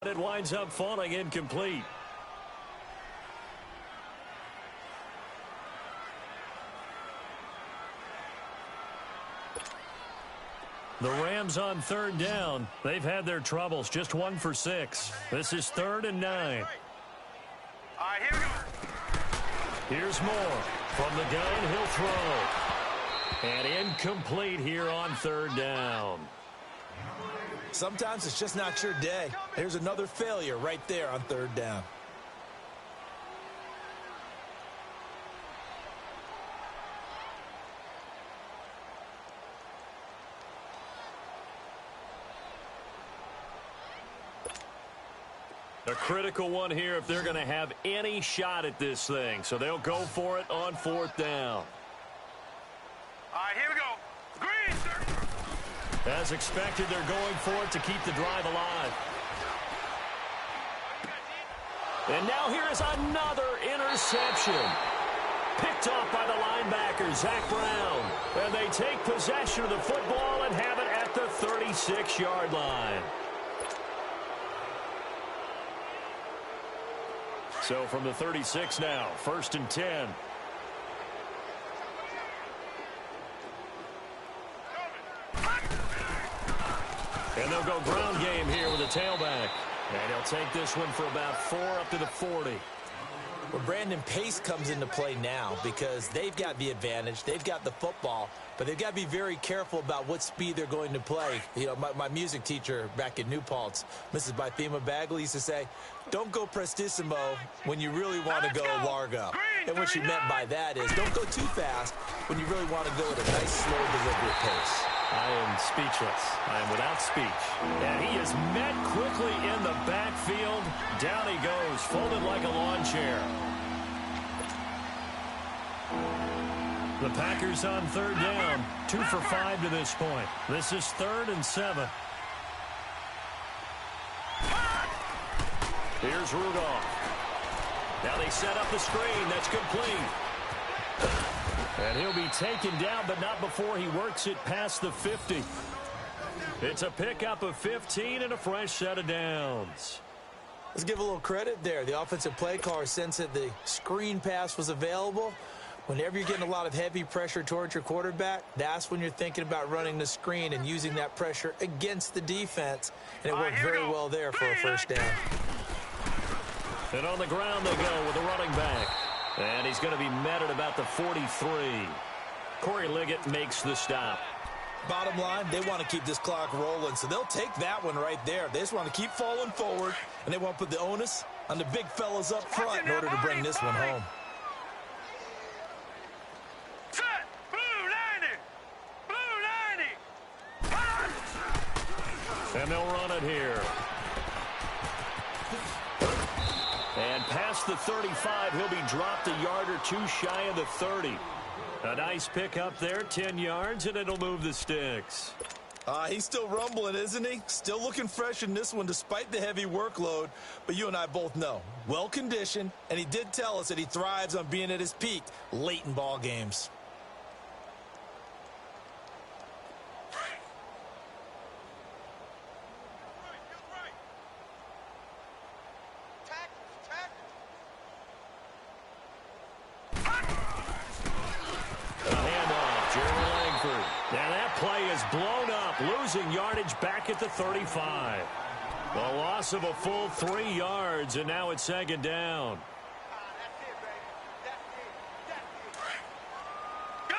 It winds up falling incomplete. The Rams on third down. They've had their troubles. Just 1 for 6. This is 3rd and 9. All right, here we go. Here's Moore. From the gun, he'll throw. And incomplete here on 3rd down. Sometimes it's just not your day. Here's another failure right there on 3rd down. A critical one here if they're going to have any shot at this thing. So they'll go for it on 4th down. All right, here we go. Green, sir. As expected, they're going for it to keep the drive alive. And now here is another interception. Picked off by the linebacker, Zach Brown. And they take possession of the football and have it at the 36-yard line. So from the 36 now, 1st and 10. And they'll go ground game here with a tailback. And he'll take this one for about 4 up to the 40. Well, Brandon, pace comes into play now because they've got the advantage. They've got the football, but they've got to be very careful about what speed they're going to play. You know, my music teacher back in New Paltz, Mrs. Bythema Bagley, used to say, don't go prestissimo when you really want to go largo. And what she meant by that is don't go too fast when you really want to go at a nice, slow, deliberate pace. I am speechless. I am without speech. And he is met quickly in the backfield. Down he goes, folded like a lawn chair. The Packers on 3rd down, 2 for 5 to this point. This is 3rd and 7. Here's Rudolph. Now they set up the screen. That's complete. And he'll be taken down, but not before he works it past the 50. It's a pickup of 15 and a fresh set of downs. Let's give a little credit there. The offensive play caller sensed that the screen pass was available. Whenever you're getting a lot of heavy pressure towards your quarterback, that's when you're thinking about running the screen and using that pressure against the defense. And it worked very well there for a 1st down. And on the ground they go with the running back. And he's going to be met at about the 43. Corey Liggett makes the stop. Bottom line, they want to keep this clock rolling, so they'll take that one right there. They just want to keep falling forward, and they want to put the onus on the big fellas up front in order to bring this one home. Set. Blue 90. Blue 90. And they'll run it here. And past the 35, he'll be dropped a yard or 2 shy of the 30. A nice pick up there, 10 yards, and it'll move the sticks. He's still rumbling, isn't he? Still looking fresh in this one despite the heavy workload. But you and I both know, well-conditioned, and he did tell us that he thrives on being at his peak late in ball games. Blown up, losing yardage back at the 35. The loss of a full 3 yards, and now it's 2nd down. Gone!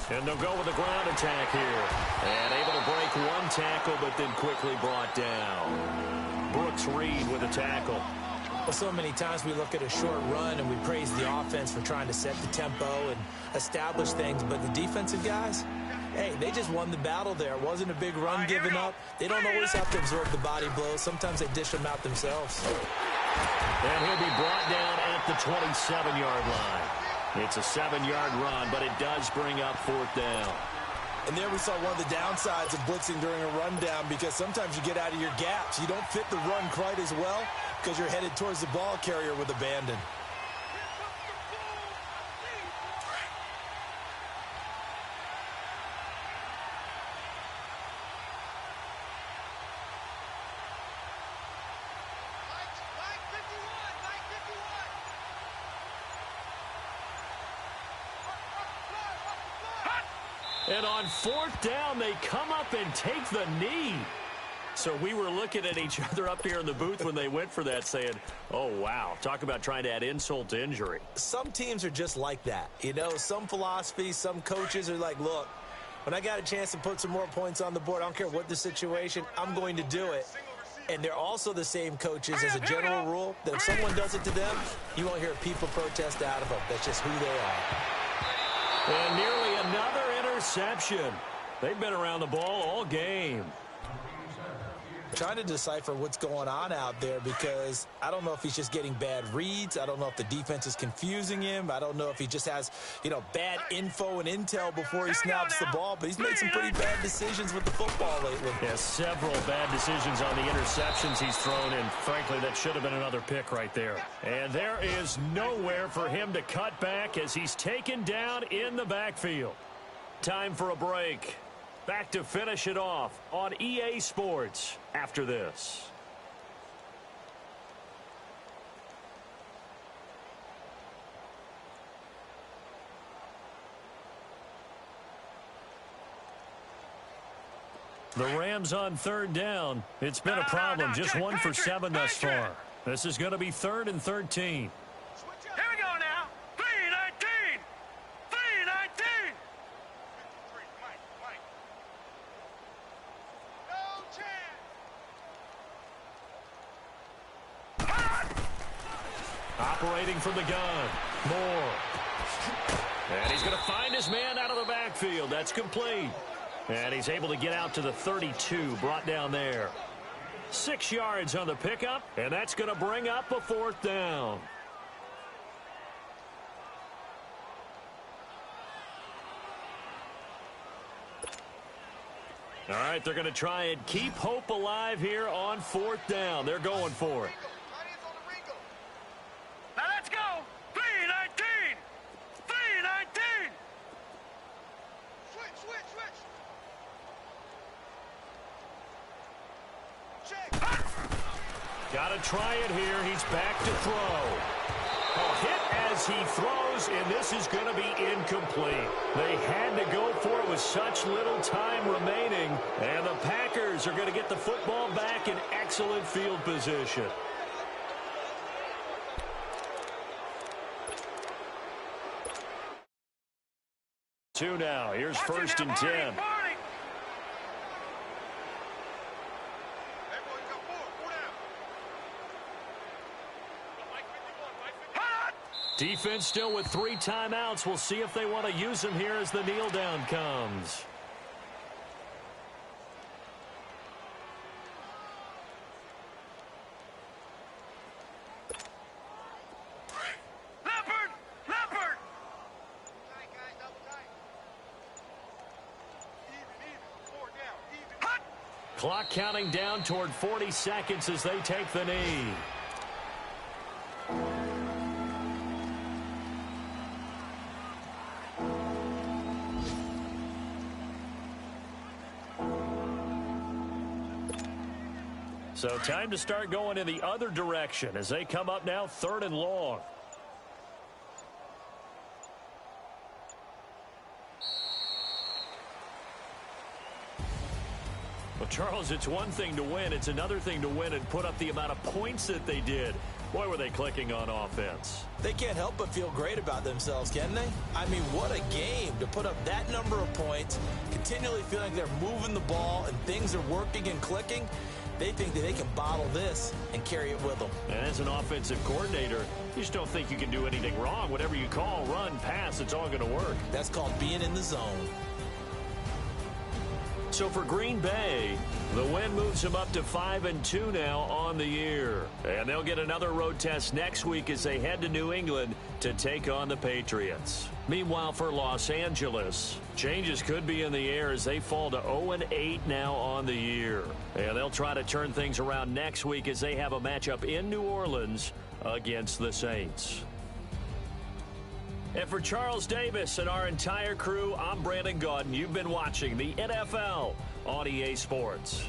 And they'll go with the ground attack here. And able to break 1 tackle, but then quickly brought down. Brooks Reed with a tackle. Well, so many times we look at a short run and we praise the offense for trying to set the tempo and establish things, but the defensive guys, hey, they just won the battle there. It wasn't a big run given up. They don't always have to absorb the body blows. Sometimes they dish them out themselves. And he'll be brought down at the 27-yard line. It's a 7-yard run, but it does bring up 4th down. And there we saw one of the downsides of blitzing during a rundown, because sometimes you get out of your gaps. You don't fit the run quite as well because you're headed towards the ball carrier with abandon. And on fourth down, they come up and take the knee. So we were looking at each other up here in the booth when they went for that saying, oh, wow, talk about trying to add insult to injury. Some teams are just like that. You know, some philosophies, some coaches are like, look, when I got a chance to put some more points on the board, I don't care what the situation, I'm going to do it. And they're also the same coaches as a general rule that if someone does it to them, you won't hear people protest out of them. That's just who they are. And nearly another interception. They've been around the ball all game. Trying to decipher what's going on out there because I don't know if he's just getting bad reads. I don't know if the defense is confusing him. I don't know if he just has, you know, bad info and intel before he snaps the ball. But he's made some pretty bad decisions with the football lately. Yeah, several bad decisions on the interceptions he's thrown, and frankly, that should have been another pick right there. And there is nowhere for him to cut back as he's taken down in the backfield. Time for a break. Back to finish it off on EA Sports after this. The Rams on third down. It's been a problem. Just 1 for 7 thus far. This is going to be 3rd and 13. Here we go now. 3-19. 3-19. Operating from the gun. Moore. And he's going to find his man out of the backfield. That's complete. And he's able to get out to the 32, brought down there. 6 yards on the pickup, and that's going to bring up a 4th down. All right, they're going to try and keep hope alive here on 4th down. They're going for it. Now let's go. 3-19. 3-19. Switch. Check. Got to try it here. He's back to throw. A hit as he throws, and this is going to be incomplete. They had to go for it with such little time remaining, and the Packers are going to get the football back in excellent field position. Two now. Here's 1st and 10. Defense still with 3 timeouts. We'll see if they want to use them here as the kneel down comes. Leopard. Clock counting down toward 40 seconds as they take the knee. So time to start going in the other direction as they come up now 3rd and long. Well, Charles, it's one thing to win. It's another thing to win and put up the amount of points that they did. Boy, were they clicking on offense. They can't help but feel great about themselves, can they? I mean, what a game to put up that number of points, continually feeling like they're moving the ball and things are working and clicking. They think that they can bottle this and carry it with them. And as an offensive coordinator, you just don't think you can do anything wrong. Whatever you call, run, pass, it's all going to work. That's called being in the zone. So for Green Bay, the win moves them up to 5-2 now on the year. And they'll get another road test next week as they head to New England to take on the Patriots. Meanwhile, for Los Angeles, changes could be in the air as they fall to 0-8 now on the year. And they'll try to turn things around next week as they have a matchup in New Orleans against the Saints. And for Charles Davis and our entire crew, I'm Brandon Gaudin. You've been watching the NFL on EA Sports.